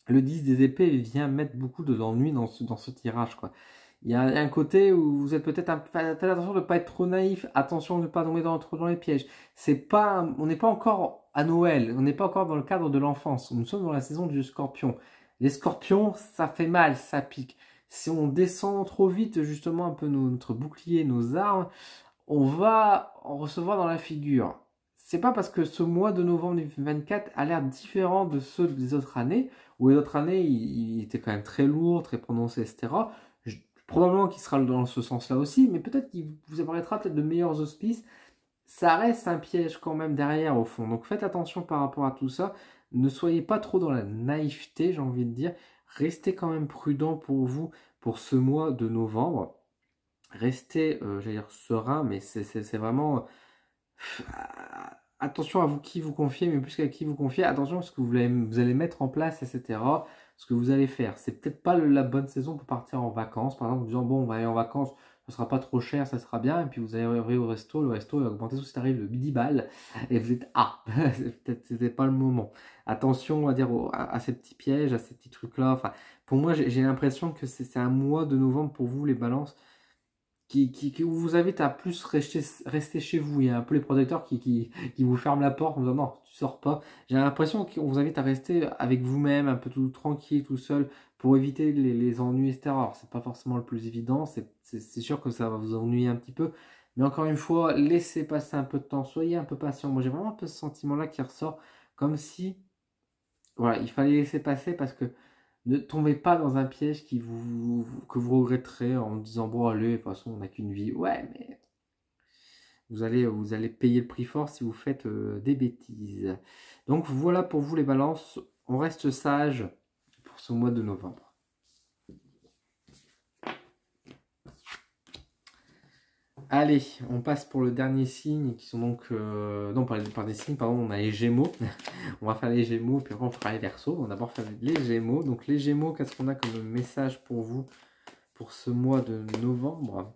le 10 des épées vient mettre beaucoup d'ennuis dans ce tirage, quoi. Il y a un côté où vous êtes peut-être faites attention de ne pas être trop naïf, attention de ne pas tomber trop dans les pièges. On n'est pas encore à Noël, on n'est pas encore dans le cadre de l'enfance. Nous sommes dans la saison du scorpion. Les scorpions, ça fait mal, ça pique. Si on descend trop vite, justement, un peu notre bouclier, nos armes, on va en recevoir dans la figure. C'est pas parce que ce mois de novembre 2024 a l'air différent de ceux des autres années, où les autres années, il était quand même très lourd, très prononcé, etc. Probablement qu'il sera dans ce sens-là aussi, mais peut-être qu'il vous apparaîtra peut-être de meilleurs auspices. Ça reste un piège quand même derrière au fond. Donc faites attention par rapport à tout ça. Ne soyez pas trop dans la naïveté, j'ai envie de dire. Restez quand même prudent pour vous pour ce mois de novembre. Restez, j'allais dire serein, mais c'est vraiment... attention à vous qui vous confiez, mais plus qu'à qui vous confiez, attention à ce que vous allez mettre en place, etc. Ce que vous allez faire. C'est peut-être pas la bonne saison pour partir en vacances. Par exemple, en disant, bon, on va aller en vacances, ce sera pas trop cher, ça sera bien. Et puis vous allez arriver au resto, le resto va augmenter tout ce qui arrive de 10 balles. Et vous êtes, ah, peut-être c'était pas le moment. Attention, on va dire, à ces petits pièges, à ces petits trucs-là. Enfin, pour moi, j'ai l'impression que c'est un mois de novembre pour vous, les balances qui vous invite à plus rester chez vous. Il y a un peu les protecteurs qui vous ferment la porte en disant non, tu sors pas. J'ai l'impression qu'on vous invite à rester avec vous-même, un peu tout tranquille, tout seul, pour éviter les ennuis, etc. Alors, c'est pas forcément le plus évident, c'est sûr que ça va vous ennuyer un petit peu. Mais encore une fois, laissez passer un peu de temps, soyez un peu patient. Moi, j'ai vraiment un peu ce sentiment-là qui ressort, comme si, voilà, il fallait laisser passer parce que ne tombez pas dans un piège que vous regretterez en disant bon allez, de toute façon on n'a qu'une vie. Ouais, mais vous allez payer le prix fort si vous faites des bêtises. Donc voilà pour vous les balances. On reste sage pour ce mois de novembre. Allez, on passe pour le dernier signe qui sont donc... non, par des signes, pardon, on a les Gémeaux. On va faire les Gémeaux, puis après on fera les Verseaux. On va d'abord faire les Gémeaux. Donc les Gémeaux, qu'est-ce qu'on a comme message pour vous pour ce mois de novembre?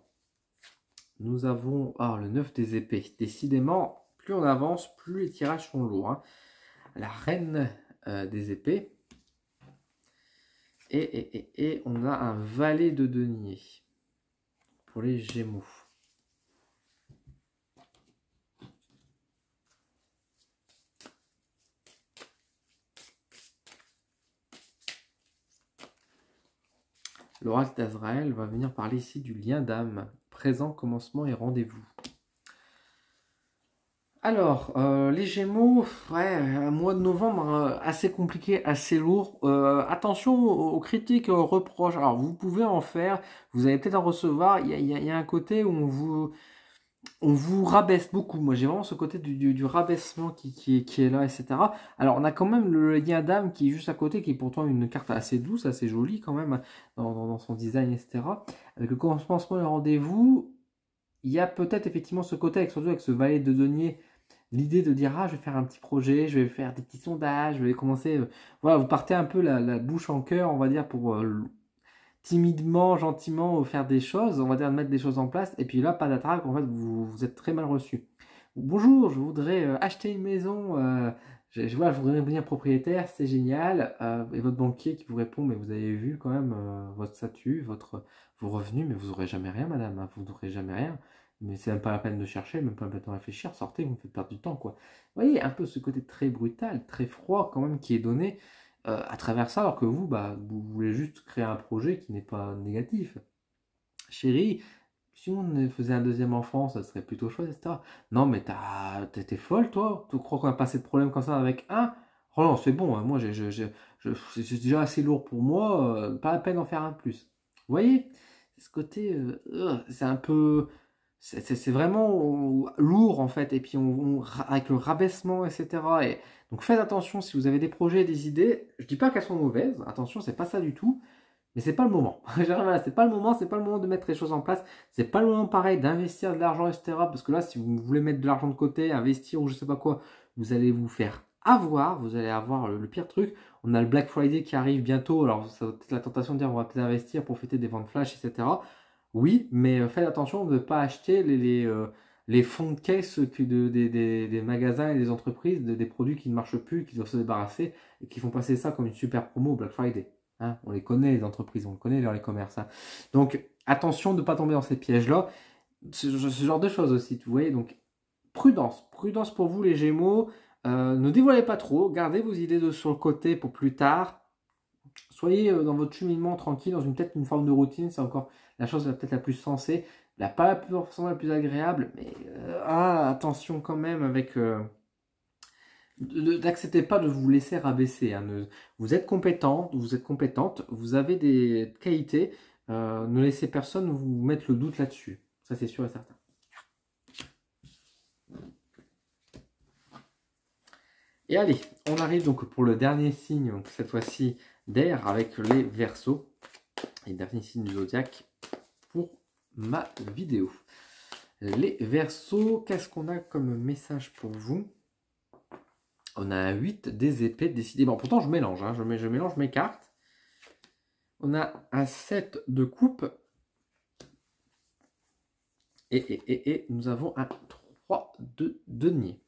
Nous avons le 9 des épées. Décidément, plus on avance, plus les tirages sont lourds. Hein. La reine des épées. Et on a un valet de denier pour les Gémeaux. L'oracle d'Azraël va venir parler ici du lien d'âme, présent, commencement et rendez-vous. Alors, les Gémeaux, ouais, un mois de novembre assez compliqué, assez lourd. Attention aux critiques, aux reproches. Alors, vous pouvez en faire, vous allez peut-être en recevoir. Il y a un côté où on vous rabaisse beaucoup. Moi, j'ai vraiment ce côté du rabaissement qui est là, etc. Alors, on a quand même le lien d'âme qui est juste à côté, qui est pourtant une carte assez douce, assez jolie quand même, dans son design, etc. Avec le commencement et le rendez-vous, il y a peut-être effectivement ce côté, surtout avec ce valet de denier, l'idée de dire, ah, je vais faire un petit projet, je vais faire des petits sondages, je vais commencer... voilà, vous partez un peu la bouche en cœur, on va dire, pour timidement, gentiment faire des choses, on va dire mettre des choses en place, et puis là, pas d'attraque, en fait, vous êtes très mal reçu. Bonjour, je voudrais acheter une maison, voilà, je voudrais devenir propriétaire, c'est génial, et votre banquier qui vous répond, mais vous avez vu quand même votre statut, vos revenus, mais vous n'aurez jamais rien, madame, hein, vous n'aurez jamais rien, mais c'est même pas la peine de chercher, même pas la peine de réfléchir, sortez, vous me faites perdre du temps, quoi. Vous voyez, un peu ce côté très brutal, très froid quand même qui est donné, à travers ça, alors que vous, vous voulez juste créer un projet qui n'est pas négatif. Chérie, si on faisait un deuxième enfant, ça serait plutôt chouette, etc. Non, mais t'es folle, toi? Tu crois qu'on a pas assez de problèmes comme ça avec un? Oh non, c'est bon, hein, moi, c'est déjà assez lourd pour moi, pas la peine d'en faire un plus. Vous voyez? Ce côté, c'est un peu... C'est vraiment lourd en fait, et puis avec le rabaissement, etc. Et donc faites attention si vous avez des projets, des idées. Je dis pas qu'elles sont mauvaises, attention, c'est pas ça du tout, mais c'est pas le moment. C'est pas le moment, c'est pas le moment de mettre les choses en place. C'est pas le moment pareil d'investir de l'argent, etc. Parce que là, si vous voulez mettre de l'argent de côté, investir ou je sais pas quoi, vous allez vous faire avoir, vous allez avoir le pire truc. On a le Black Friday qui arrive bientôt, alors ça va peut-être la tentation de dire on va peut-être investir pour fêter des ventes flash, etc. Oui, mais faites attention de ne pas acheter les fonds de caisse des magasins et des entreprises, des produits qui ne marchent plus, qui doivent se débarrasser, et qui font passer ça comme une super promo au Black Friday. Hein, on les connaît, les entreprises, on les connaît dans les commerces. Hein. Donc, attention de ne pas tomber dans ces pièges-là. Ce genre de choses aussi, vous voyez. Donc, prudence. Prudence pour vous, les Gémeaux. Ne dévoilez pas trop. Gardez vos idées sur le côté pour plus tard. Soyez dans votre cheminement tranquille, dans peut-être une forme de routine. C'est encore la chose peut-être la plus sensée. Pas la plus, la plus agréable, mais attention quand même avec... N'acceptez pas de vous laisser rabaisser. Hein. Vous êtes compétent, vous êtes compétente, vous avez des qualités. Ne laissez personne vous mettre le doute là-dessus. Ça, c'est sûr et certain. Et allez, on arrive donc pour le dernier signe, donc cette fois-ci d'air avec les Verseaux. Et dernier signe du zodiaque pour ma vidéo. Les Verseaux, qu'est-ce qu'on a comme message pour vous? On a un 8 des épées, décidément. Pourtant, je mélange, hein, je mélange mes cartes. On a un 7 de coupe. Et nous avons un 3 de denier.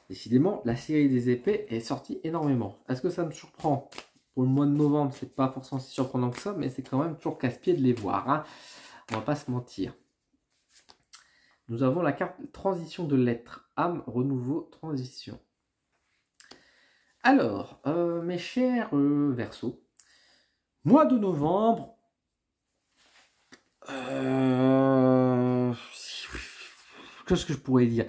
Décidément, la série des épées est sortie énormément. Est-ce que ça me surprend? Pour le mois de novembre, c'est pas forcément si surprenant que ça, mais c'est quand même toujours casse-pied de les voir. Hein. On va pas se mentir. Nous avons la carte transition de lettres. Âme, renouveau, transition. Alors, mes chers Verseaux, mois de novembre, qu'est-ce que je pourrais dire?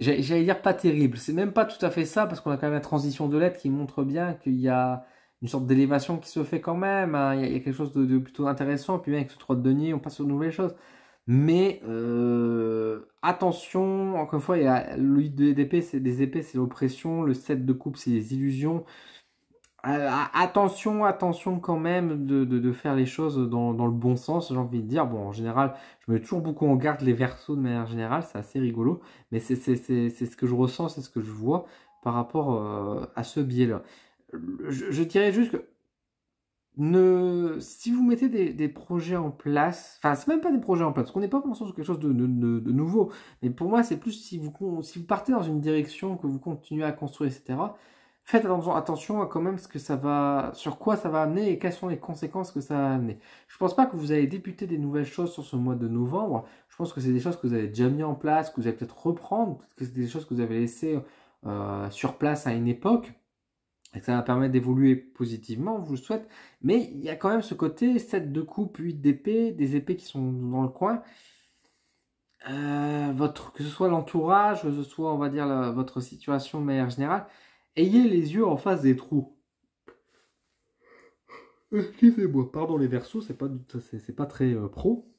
J'allais dire pas terrible. C'est même pas tout à fait ça, parce qu'on a quand même la transition de lettres qui montre bien qu'il y a une sorte d'élévation qui se fait quand même. Hein. Il y a quelque chose de plutôt intéressant. Puis bien avec ce 3 de denier, on passe aux nouvelles choses. Mais attention, encore une fois, il y a le 8 d'épée, c'est des épées, c'est l'oppression. Le 7 de coupe, c'est les illusions. Attention quand même de faire les choses dans le bon sens, j'ai envie de dire. Bon, en général, je mets toujours beaucoup en garde les Verseaux de manière générale, c'est assez rigolo. Mais c'est ce que je ressens, c'est ce que je vois par rapport à ce biais-là. Je dirais juste que si vous mettez des projets en place, enfin, c'est même pas des projets en place, parce qu'on n'est pas forcément sur quelque chose de nouveau. Mais pour moi, c'est plus si vous partez dans une direction, que vous continuez à construire, etc. Faites attention à quand même sur quoi ça va amener et quelles sont les conséquences que ça va amener. Je pense pas que vous allez débuter des nouvelles choses sur ce mois de novembre. Je pense que c'est des choses que vous avez déjà mis en place, que vous allez peut-être reprendre, peut-être que c'est des choses que vous avez laissées sur place à une époque. Et que ça va permettre d'évoluer positivement, je vous le souhaite. Mais il y a quand même ce côté 7 de coupe, 8 d'épée, des épées qui sont dans le coin. Que ce soit l'entourage, que ce soit, on va dire, votre situation de manière générale, ayez les yeux en face des trous. Excusez-moi, pardon les Verseaux, c'est pas très pro,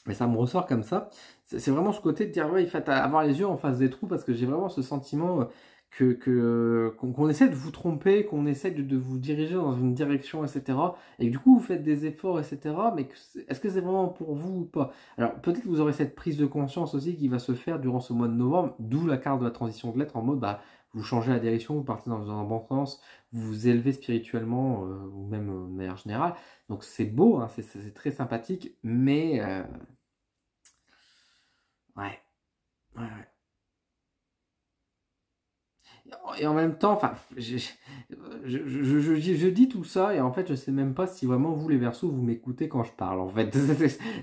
mais ça me ressort comme ça. C'est vraiment ce côté de dire, ouais, il faut avoir les yeux en face des trous, parce que j'ai vraiment ce sentiment qu'on essaie de vous tromper, qu'on essaie de vous diriger dans une direction, etc. Et que du coup, vous faites des efforts, etc. Mais est-ce que c'est vraiment pour vous ou pas? Alors, peut-être que vous aurez cette prise de conscience aussi qui va se faire durant ce mois de novembre, d'où la carte de la transition de lettres en mode, bah, vous changez la direction, vous partez dans un bon sens, vous vous élevez spirituellement, ou même de manière générale. Donc, c'est beau, hein, c'est très sympathique, mais ouais, ouais. Et en même temps, enfin, je dis tout ça et en fait, je sais même pas si vraiment vous, les Verseaux, vous m'écoutez quand je parle. En fait,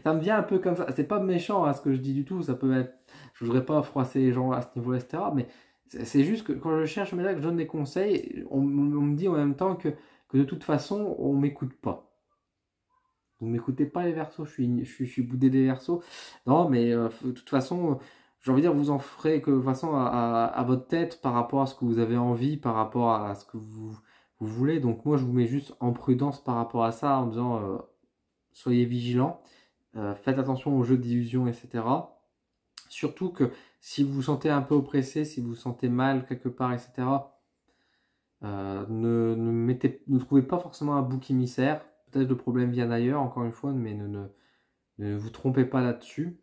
ça me vient un peu comme ça. C'est pas méchant à ce que je dis du tout. Ça peut être, je voudrais pas froisser les gens à ce niveau, etc. Mais c'est juste que quand je cherche mes que je donne des conseils, on me dit en même temps que de toute façon, on m'écoute pas. Vous m'écoutez pas les Verseaux, je suis boudé des Verseaux. Non, mais de toute façon, j'ai envie de dire, vous en ferez que de façon à votre tête par rapport à ce que vous avez envie, par rapport à ce que vous voulez. Donc moi, je vous mets juste en prudence par rapport à ça en disant, soyez vigilants, faites attention aux jeux d'illusion, etc. Surtout que si vous vous sentez un peu oppressé, si vous vous sentez mal quelque part, etc., ne trouvez pas forcément un bouc émissaire. Peut-être le problème vient d'ailleurs, encore une fois, mais ne vous trompez pas là-dessus.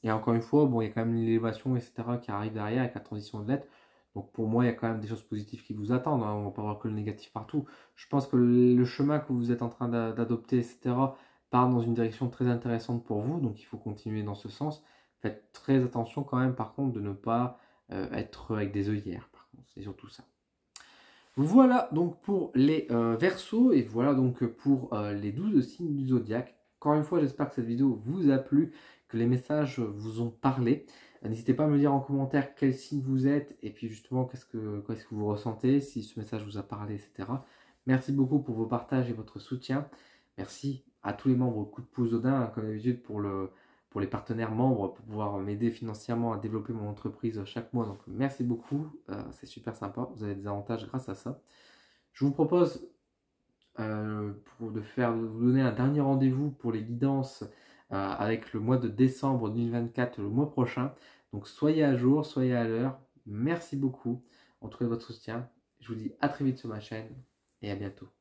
Et encore une fois, bon, il y a quand même l'élévation, etc., qui arrive derrière avec la transition de lettres. Donc pour moi, il y a quand même des choses positives qui vous attendent. Hein. On ne va pas voir que le négatif partout. Je pense que le chemin que vous êtes en train d'adopter, etc., part dans une direction très intéressante pour vous. Donc il faut continuer dans ce sens. Faites très attention quand même, par contre, de ne pas être avec des œillères. Par contre, c'est surtout ça. Voilà donc pour les Verseaux et voilà donc pour les 12 signes du zodiaque. Encore une fois, j'espère que cette vidéo vous a plu, que les messages vous ont parlé. N'hésitez pas à me dire en commentaire quel signe vous êtes et puis justement qu'est-ce que vous ressentez, si ce message vous a parlé, etc. Merci beaucoup pour vos partages et votre soutien. Merci à tous les membres Coup de pouce Odin, comme d'habitude pour les partenaires membres, pour pouvoir m'aider financièrement à développer mon entreprise chaque mois. Donc merci beaucoup, c'est super sympa, vous avez des avantages grâce à ça. Je vous propose pour vous donner un dernier rendez-vous pour les guidances avec le mois de décembre 2024, le mois prochain. Donc soyez à jour, soyez à l'heure. Merci beaucoup en tout cas de votre soutien. Je vous dis à très vite sur ma chaîne et à bientôt.